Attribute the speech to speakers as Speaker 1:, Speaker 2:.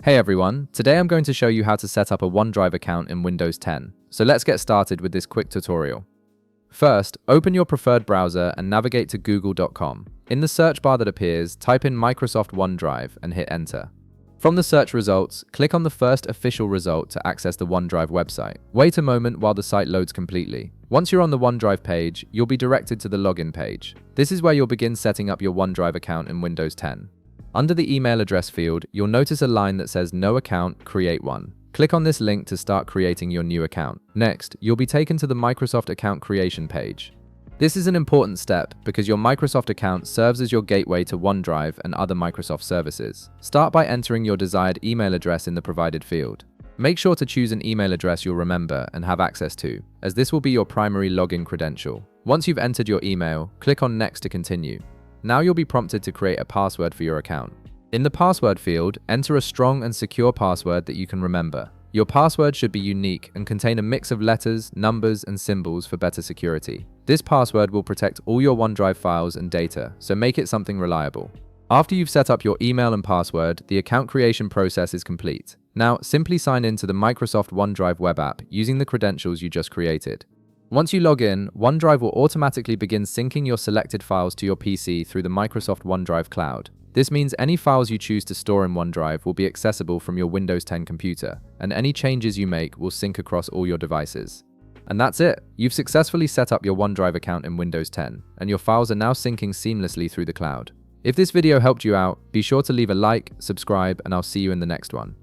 Speaker 1: Hey everyone, today I'm going to show you how to set up a OneDrive account in Windows 10. So let's get started with this quick tutorial. First, open your preferred browser and navigate to google.com. In the search bar that appears, type in Microsoft OneDrive and hit enter. From the search results, click on the first official result to access the OneDrive website. Wait a moment while the site loads completely. Once you're on the OneDrive page, you'll be directed to the login page. This is where you'll begin setting up your OneDrive account in Windows 10. Under the email address field, you'll notice a line that says No account, create one. Click on this link to start creating your new account. Next, you'll be taken to the Microsoft account creation page. This is an important step because your Microsoft account serves as your gateway to OneDrive and other Microsoft services. Start by entering your desired email address in the provided field. Make sure to choose an email address you'll remember and have access to, as this will be your primary login credential. Once you've entered your email, click on Next to continue. Now you'll be prompted to create a password for your account. In the password field, enter a strong and secure password that you can remember. Your password should be unique and contain a mix of letters, numbers, and symbols for better security. This password will protect all your OneDrive files and data, so make it something reliable. After you've set up your email and password, the account creation process is complete. Now, simply sign in to the Microsoft OneDrive web app using the credentials you just created. Once you log in, OneDrive will automatically begin syncing your selected files to your PC through the Microsoft OneDrive cloud. This means any files you choose to store in OneDrive will be accessible from your Windows 10 computer, and any changes you make will sync across all your devices. And that's it! You've successfully set up your OneDrive account in Windows 10, and your files are now syncing seamlessly through the cloud. If this video helped you out, be sure to leave a like, subscribe, and I'll see you in the next one.